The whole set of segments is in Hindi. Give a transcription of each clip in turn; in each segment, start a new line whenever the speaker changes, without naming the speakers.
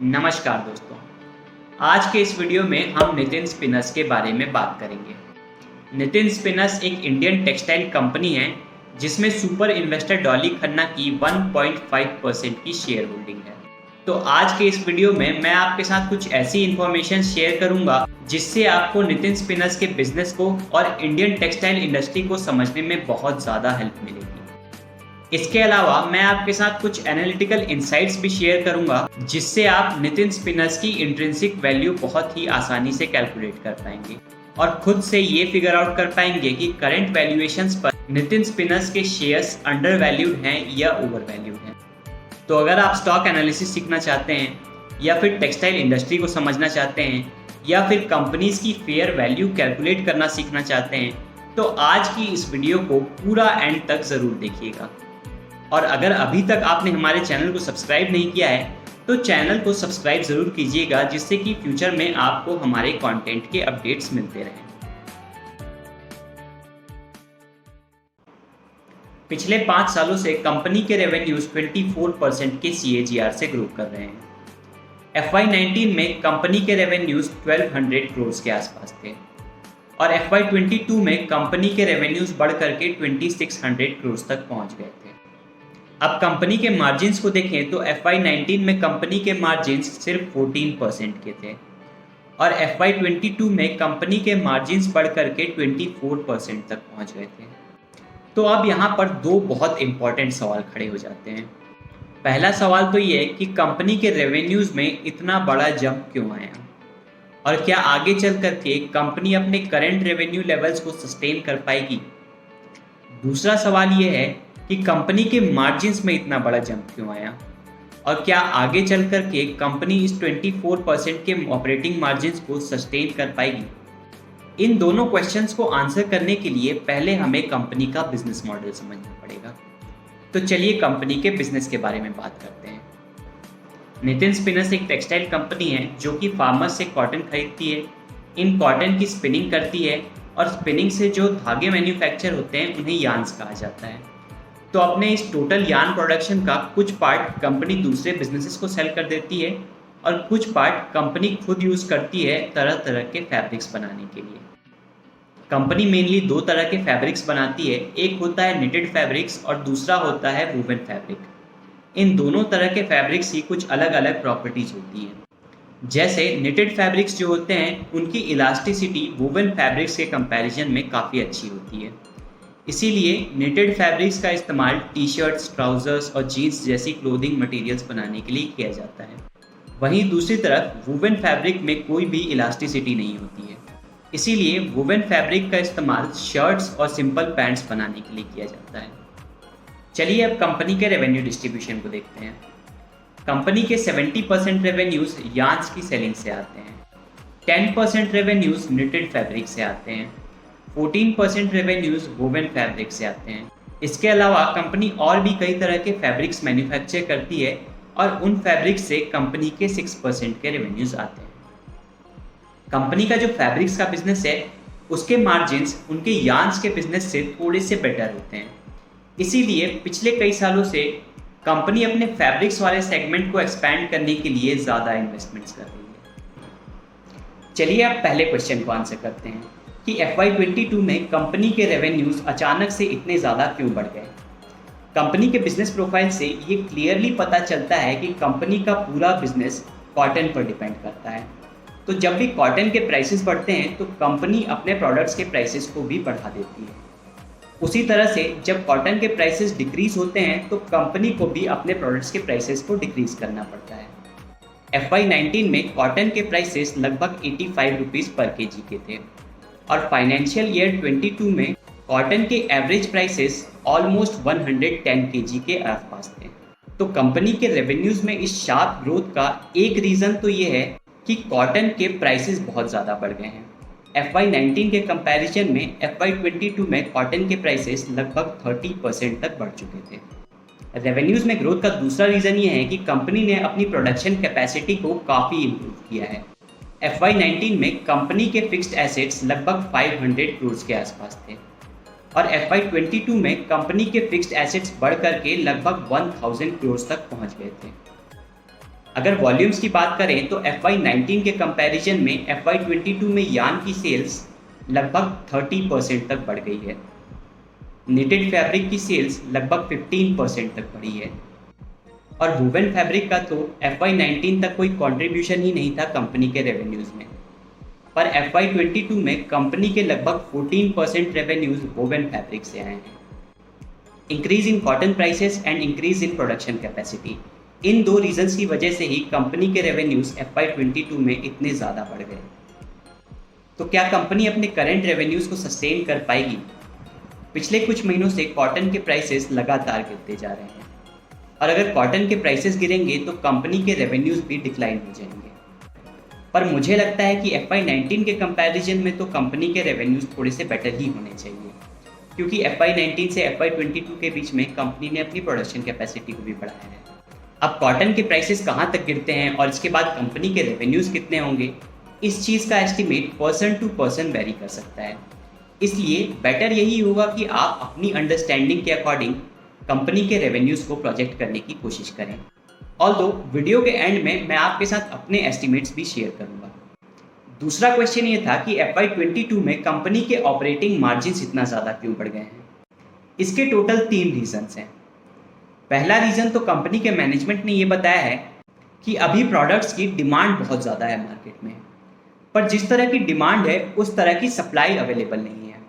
नमस्कार दोस्तों। आज के इस वीडियो में हम नितिन स्पिनर्स के बारे में बात करेंगे। नितिन स्पिनर्स एक इंडियन टेक्सटाइल कंपनी है जिसमें सुपर इन्वेस्टर डॉली खन्ना की 1.5% की शेयर होल्डिंग है। तो आज के इस वीडियो में मैं आपके साथ कुछ ऐसी इंफॉर्मेशन शेयर करूंगा जिससे आपको नितिन स्पिनर्स के बिजनेस को और इंडियन टेक्सटाइल इंडस्ट्री को समझने में बहुत ज़्यादा हेल्प मिलेगी। इसके अलावा मैं आपके साथ कुछ एनालिटिकल इंसाइट्स भी शेयर करूंगा जिससे आप नितिन स्पिनर्स की इंट्रिंसिक वैल्यू बहुत ही आसानी से कैलकुलेट कर पाएंगे और खुद से ये फिगर आउट कर पाएंगे कि करंट वैल्यूएशंस पर नितिन स्पिनर्स के शेयर्स अंडर वैल्यूड हैं या ओवर वैल्यूड हैं। तो अगर आप स्टॉक एनालिसिस सीखना चाहते हैं या फिर टेक्सटाइल इंडस्ट्री को समझना चाहते हैं या फिर कंपनीज की फेयर वैल्यू कैलकुलेट करना सीखना चाहते हैं तो आज की इस वीडियो को पूरा एंड तक ज़रूर देखिएगा। और अगर अभी तक आपने हमारे चैनल को सब्सक्राइब नहीं किया है तो चैनल को सब्सक्राइब ज़रूर कीजिएगा जिससे कि फ्यूचर में आपको हमारे कंटेंट के अपडेट्स मिलते रहें। पिछले 5 सालों से कंपनी के रेवेन्यूज 24% के CAGR से ग्रो कर रहे हैं। FY19 में कंपनी के रेवेन्यूज 1200 करोड़ के आसपास थे और FY22 में कंपनी के रेवेन्यूज बढ़ करके 2600 करोड़ तक पहुंच गए थे। अब कंपनी के मार्जिन्स को देखें तो FY19 में कंपनी के मार्जिन्स सिर्फ 14% के थे और FY22 में कंपनी के मार्जिन्स बढ़ करके 24% तक पहुंच गए थे। तो अब यहाँ पर दो बहुत इंपॉर्टेंट सवाल खड़े हो जाते हैं। पहला सवाल तो ये कि कंपनी के रेवेन्यूज़ में इतना बड़ा जंप क्यों आया और क्या आगे चल करके कंपनी अपने करंट रेवेन्यू लेवल्स को सस्टेन कर पाएगी। दूसरा सवाल ये है कि कंपनी के मार्जिन्स में इतना बड़ा जंप क्यों आया और क्या आगे चल कर के कंपनी इस 24% के ऑपरेटिंग मार्जिन्स को सस्टेन कर पाएगी। इन दोनों क्वेश्चंस को आंसर करने के लिए पहले हमें कंपनी का बिजनेस मॉडल समझना पड़ेगा। तो चलिए कंपनी के बिजनेस के बारे में बात करते हैं। नितिन स्पिनर्स एक टेक्सटाइल कंपनी है जो कि फार्मर्स से कॉटन खरीदती है, इन कॉटन की स्पिनिंग करती है और स्पिनिंग से जो धागे मैन्युफैक्चर होते हैं उन्हें यार्न्स कहा जाता है। तो अपने इस टोटल यार्न प्रोडक्शन का कुछ पार्ट कंपनी दूसरे बिजनेसेस को सेल कर देती है और कुछ पार्ट कंपनी खुद यूज़ करती है तरह तरह के फैब्रिक्स बनाने के लिए। कंपनी मेनली दो तरह के फैब्रिक्स बनाती है, एक होता है निटेड फैब्रिक्स और दूसरा होता है वूवन फैब्रिक। इन दोनों तरह के फैब्रिक्स की कुछ अलग अलग प्रॉपर्टीज होती हैं। जैसे निटेड फैब्रिक्स जो होते हैं उनकी इलास्टिसिटी वूवन फैब्रिक्स के कंपैरिजन में काफ़ी अच्छी होती है, इसीलिए निटेड फैब्रिक्स का इस्तेमाल टी शर्ट्स, ट्राउजर्स और जीन्स जैसी क्लोथिंग मटेरियल्स बनाने के लिए किया जाता है। वहीं दूसरी तरफ वूवन फैब्रिक में कोई भी इलास्टिसिटी नहीं होती है, इसीलिए वूवन फैब्रिक का इस्तेमाल शर्ट्स और सिंपल पैंट्स बनाने के लिए किया जाता है। चलिए अब कंपनी के रेवेन्यू डिस्ट्रीब्यूशन को देखते हैं। कंपनी के 70% रेवेन्यूज यार्न्स की सेलिंग से आते हैं, 10% रेवेन्यूज निटेड फैब्रिक से आते हैं, 14% रेवेन्यूज वोवन फैब्रिक से आते हैं। इसके अलावा कंपनी और भी कई तरह के फैब्रिक्स मैन्युफैक्चर करती है और उन फैब्रिक्स से कंपनी के 6% के रेवेन्यूज आते हैं। कंपनी का जो फैब्रिक्स का बिजनेस है उसके मार्जिन्स उनके यार्न्स के बिजनेस से थोड़े से बेटर होते हैं, इसीलिए पिछले कई सालों से कंपनी अपने फैब्रिक्स वाले सेगमेंट को एक्सपैंड करने के लिए ज़्यादा इन्वेस्टमेंट्स कर रही है। चलिए अब पहले क्वेश्चन को आंसर करते हैं कि FY22 में कंपनी के रेवेन्यूज अचानक से इतने ज़्यादा क्यों बढ़ गए। कंपनी के बिजनेस प्रोफाइल से ये क्लियरली पता चलता है कि कंपनी का पूरा बिजनेस कॉटन पर डिपेंड करता है। तो जब भी कॉटन के प्राइसेस बढ़ते हैं तो कंपनी अपने प्रोडक्ट्स के प्राइसेस को भी बढ़ा देती है। उसी तरह से जब कॉटन के प्राइसेस डिक्रीज होते हैं तो कंपनी को भी अपने प्रोडक्ट्स के प्राइसेस को डिक्रीज करना पड़ता है। FY19 में कॉटन के प्राइसेस लगभग 85 रुपीज़ पर kg के थे और फाइनेंशियल ईयर 22 में कॉटन के एवरेज प्राइसेस ऑलमोस्ट 110 kg के आसपास थे। तो कंपनी के रेवेन्यूज़ में इस शार्प ग्रोथ का एक रीज़न तो ये है कि कॉटन के प्राइसेस बहुत ज़्यादा बढ़ गए हैं। FY19 के कंपैरिजन में FY22 में कॉटन के प्राइसेस लगभग 30% तक बढ़ चुके थे। रेवेन्यूज़ में ग्रोथ का दूसरा रीज़न ये है कि कंपनी ने अपनी प्रोडक्शन कैपेसिटी को काफ़ी इम्प्रूव किया है। FY19 में कंपनी के फिक्स्ड एसेट्स लगभग 500 करोड़ के आसपास थे और FY22 में कंपनी के फिक्स्ड एसेट्स बढ़ करके लगभग 1000 करोड़ तक पहुंच गए थे। अगर वॉल्यूम्स की बात करें तो FY19 के कंपैरिजन में FY22 में यार्न की सेल्स लगभग 30% तक बढ़ गई है। निटेड फैब्रिक की सेल्स लगभग 15% तक बढ़ी है और वूवन फैब्रिक का तो FY19 तक कोई कंट्रीब्यूशन ही नहीं था कंपनी के रेवेन्यूज़ में, पर FY22 में कंपनी के लगभग 14% रेवेन्यूज़ वूवन फैब्रिक से आए हैं। Increase in cotton prices and increase in production capacity, in दो रीजंस की वजह से ही कंपनी के रेवेन्यूज़ FY22 में इतने ज़्यादा बढ़ गए। तो क्या कंपनी अपने करंट रेवेन्यूज़ को सस्टेन कर पाएगी? पिछले कुछ महीनों से कॉटन के प्राइसेस लगातार गिरते जा रहे हैं और अगर कॉटन के प्राइसेस गिरेंगे तो कंपनी के रेवेन्यूज़ भी डिक्लाइन हो जाएंगे। पर मुझे लगता है कि FY19 के कंपैरिजन में तो कंपनी के रेवेन्यूज़ थोड़े से बेटर ही होने चाहिए, क्योंकि FY19 से FY22 के बीच में कंपनी ने अपनी प्रोडक्शन कैपेसिटी को भी बढ़ाया है। अब कॉटन के प्राइसेस कहाँ तक गिरते हैं और इसके बाद कंपनी के रेवेन्यूज़ कितने होंगे, इस चीज़ का estimate person to person vary कर सकता है। इसलिए बेटर यही होगा कि आप अपनी अंडरस्टैंडिंग के अकॉर्डिंग कंपनी के रेवेन्यूज़ को प्रोजेक्ट करने की कोशिश करें। ऑल्दो वीडियो के एंड में मैं आपके साथ अपने एस्टिमेट्स भी शेयर करूंगा। दूसरा क्वेश्चन ये था कि FY22 में कंपनी के ऑपरेटिंग मार्जिन्स इतना ज़्यादा क्यों बढ़ गए हैं। इसके टोटल 3 रीजंस हैं। पहला रीज़न तो कंपनी के मैनेजमेंट ने ये बताया है कि अभी प्रोडक्ट्स की डिमांड बहुत ज़्यादा है मार्केट में, पर जिस तरह की डिमांड है उस तरह की सप्लाई अवेलेबल नहीं है।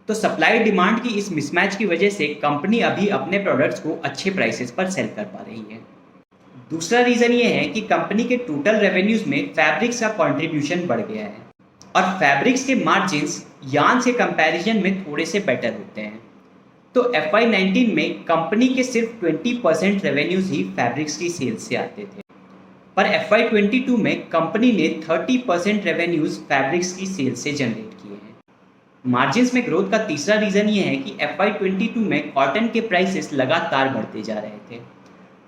तो सप्लाई डिमांड की इस मिसमैच की वजह से कंपनी अभी अपने प्रोडक्ट्स को अच्छे प्राइसेस पर सेल कर पा रही है। दूसरा रीज़न ये है कि कंपनी के टोटल रेवेन्यूज़ में फैब्रिक्स का कंट्रीब्यूशन बढ़ गया है और फैब्रिक्स के मार्जिन्स यार्न से कंपैरिजन में थोड़े से बेटर होते हैं। तो FY19 में कंपनी के सिर्फ 20% रेवेन्यूज़ ही फैब्रिक्स की सेल्स से आते थे, पर FY22 में कंपनी ने 30% रेवेन्यूज़ फैब्रिक्स की सेल्स से जनरेट किए हैं। मार्जिन्स में ग्रोथ का तीसरा रीज़न ये है कि FY22 में कॉटन के प्राइसेस लगातार बढ़ते जा रहे थे।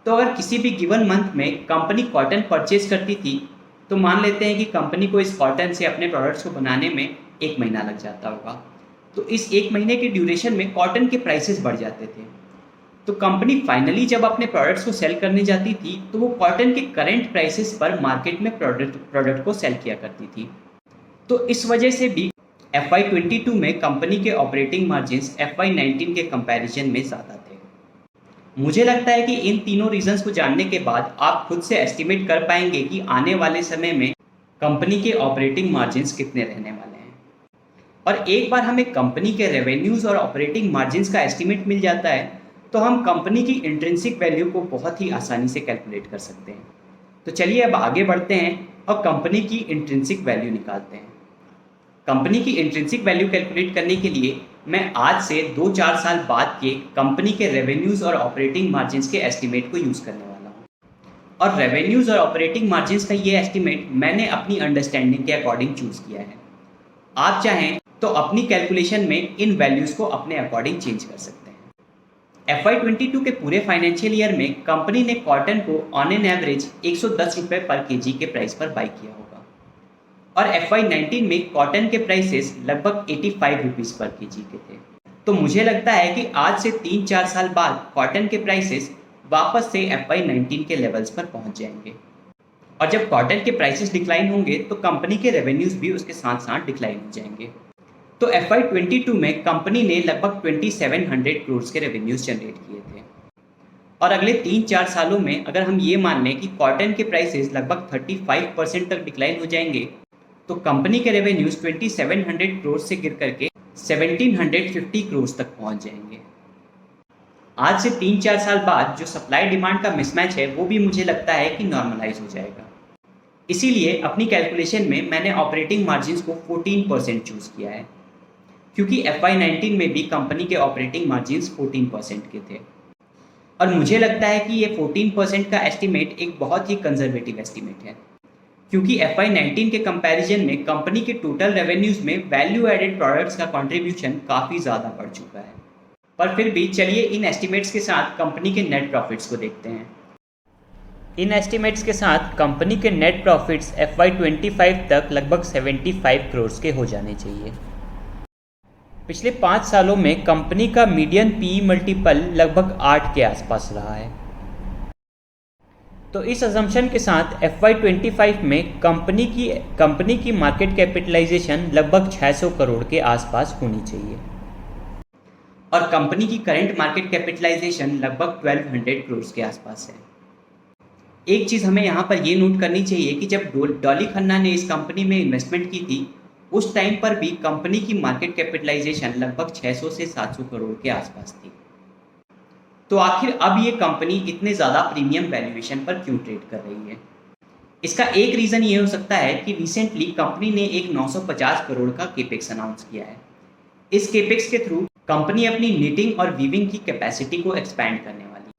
तो अगर किसी भी गिवन मंथ में कंपनी कॉटन परचेज करती थी तो मान लेते हैं कि कंपनी को इस कॉटन से अपने प्रोडक्ट्स को बनाने में 1 महीना लग जाता होगा, तो इस 1 महीने के ड्यूरेशन में कॉटन के प्राइसेस बढ़ जाते थे। तो कंपनी फाइनली जब अपने प्रोडक्ट्स को सेल करने जाती थी तो वो कॉटन के करंट प्राइसेस पर मार्केट में प्रोडक्ट को सेल किया करती थी। तो इस वजह से भी FY22 में कंपनी के ऑपरेटिंग मार्जिन्स FY19 के कंपैरिजन में ज़्यादा थे। मुझे लगता है कि इन तीनों रीजंस को जानने के बाद आप खुद से एस्टिमेट कर पाएंगे कि आने वाले समय में कंपनी के ऑपरेटिंग मार्जिन्स कितने रहने वाले हैं। और एक बार हमें कंपनी के रेवेन्यूज़ और ऑपरेटिंग मार्जिन्स का एस्टिमेट मिल जाता है तो हम कंपनी की इंट्रिंसिक वैल्यू को बहुत ही आसानी से कैलकुलेट कर सकते हैं। तो चलिए अब आगे बढ़ते हैं और कंपनी की इंट्रिंसिक वैल्यू निकालते हैं। कंपनी की इंट्रिंसिक वैल्यू कैलकुलेट करने के लिए मैं आज से 2-4 साल बाद के कंपनी के रेवेन्यूज़ और ऑपरेटिंग मार्जिन्स के एस्टिमेट को यूज़ करने वाला हूँ। और रेवेन्यूज़ और ऑपरेटिंग मार्जिन्स का ये एस्टिमेट मैंने अपनी अंडरस्टैंडिंग के अकॉर्डिंग चूज़ किया है। आप चाहें तो अपनी कैलकुलेशन में इन वैल्यूज़ को अपने अकॉर्डिंग चेंज कर सकते हैं। FY22 के पूरे फाइनेंशियल ईयर में कंपनी ने कॉटन को ऑन एन एवरेज 110 रुपये पर केजी के प्राइस पर बाई किया होगा और FY19 में कॉटन के प्राइसेस लगभग 85 रुपीज़ पर केजी के थे। तो मुझे लगता है कि आज से 3-4 साल बाद कॉटन के प्राइसेस वापस से FY19 के लेवल्स पर पहुंच जाएंगे और जब कॉटन के प्राइसेस डिक्लाइन होंगे तो कंपनी के रेवेन्यूज़ भी उसके साथ साथ डिक्लाइन हो जाएंगे। तो FY22 में कंपनी ने लगभग 2700 करोड़ के रेवेन्यूज़ जनरेट किए थे और अगले 3-4 सालों में अगर हम ये मान लें कि कॉटन के प्राइसेस लगभग 35% तक डिक्लाइन हो जाएंगे तो कंपनी के रेवेन्यूज़ 2700 करोड़ से गिर करके 1750 करोड़ तक पहुंच जाएंगे। आज से 3-4 साल बाद जो सप्लाई डिमांड का मिसमैच है वो भी मुझे लगता है कि नॉर्मलाइज हो जाएगा। इसीलिए अपनी कैलकुलेशन में मैंने ऑपरेटिंग मार्जिन्स को 14% चूज़ किया है, क्योंकि FY19 में भी कंपनी के ऑपरेटिंग मार्जिन्स 14% के थे और मुझे लगता है कि ये 14% का एस्टिमेट एक बहुत ही कंजर्वेटिव एस्टिमेट है, क्योंकि FY19 के कंपैरिजन में कंपनी के टोटल रेवेन्यूज़ में वैल्यू एडेड प्रोडक्ट्स का कंट्रीब्यूशन काफ़ी ज़्यादा बढ़ चुका है। पर फिर भी चलिए इन एस्टिमेट्स के साथ कंपनी के नेट प्रॉफिट्स को देखते हैं। इन एस्टिमेट्स के साथ कंपनी के नेट प्रॉफिट्स FY25 तक लगभग 75 करोड़ के हो जाने चाहिए। पिछले 5 सालों में कंपनी का मीडियन PE मल्टीपल लगभग 8 के आसपास रहा है। तो इस अजम्पशन के साथ FY25 में कंपनी की मार्केट कैपिटलाइजेशन लगभग 600 करोड़ के आसपास होनी चाहिए और कंपनी की करंट मार्केट कैपिटलाइजेशन लगभग 1200 करोड़ के आसपास है। एक चीज़ हमें यहाँ पर ये नोट करनी चाहिए कि जब डॉली खन्ना ने इस कंपनी में इन्वेस्टमेंट की थी उस टाइम पर भी कंपनी की मार्केट कैपिटलाइजेशन लगभग 600 से 700 करोड़ के आसपास थी। तो आखिर अब ये कंपनी इतने ज़्यादा प्रीमियम वैल्यूएशन पर क्यों ट्रेड कर रही है? इसका एक रीज़न ये हो सकता है कि रिसेंटली कंपनी ने एक 950 करोड़ का केपेक्स अनाउंस किया है। इस केपेक्स के थ्रू कंपनी अपनी नीटिंग और वीविंग की कैपेसिटी को एक्सपैंड करने वाली।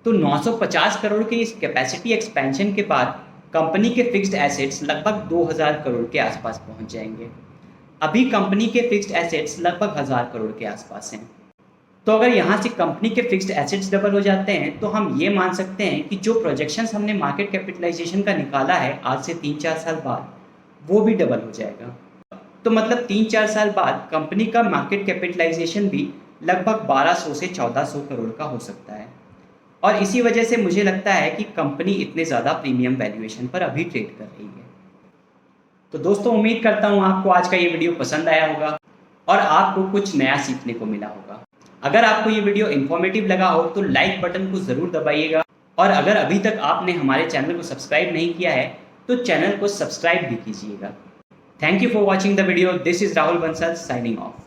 तो 950 करोड़ के इस कैपेसिटी एक्सपेंशन के बाद कंपनी के फिक्स्ड एसेट्स लगभग 2000 करोड़ के आसपास पहुंच जाएंगे। अभी कंपनी के फिक्स्ड एसेट्स लगभग 1000 करोड़ के आसपास हैं। तो अगर यहाँ से कंपनी के फिक्स्ड एसेट्स डबल हो जाते हैं तो हम ये मान सकते हैं कि जो प्रोजेक्शंस हमने मार्केट कैपिटलाइजेशन का निकाला है आज से 3-4 साल बाद वो भी डबल हो जाएगा। तो मतलब 3-4 साल बाद कंपनी का मार्केट कैपिटलाइजेशन भी लगभग 1200 से 1400 करोड़ का हो सकता है और इसी वजह से मुझे लगता है कि कंपनी इतने ज़्यादा प्रीमियम वैल्यूएशन पर अभी ट्रेड कर रही है। तो दोस्तों उम्मीद करता हूँ आपको आज का ये वीडियो पसंद आया होगा और आपको कुछ नया सीखने को मिला होगा। अगर आपको ये वीडियो इन्फॉर्मेटिव लगा हो तो लाइक बटन को ज़रूर दबाइएगा और अगर अभी तक आपने हमारे चैनल को सब्सक्राइब नहीं किया है तो चैनल को सब्सक्राइब भी कीजिएगा। Thank you for watching the video. This is Rahul Bansal signing off.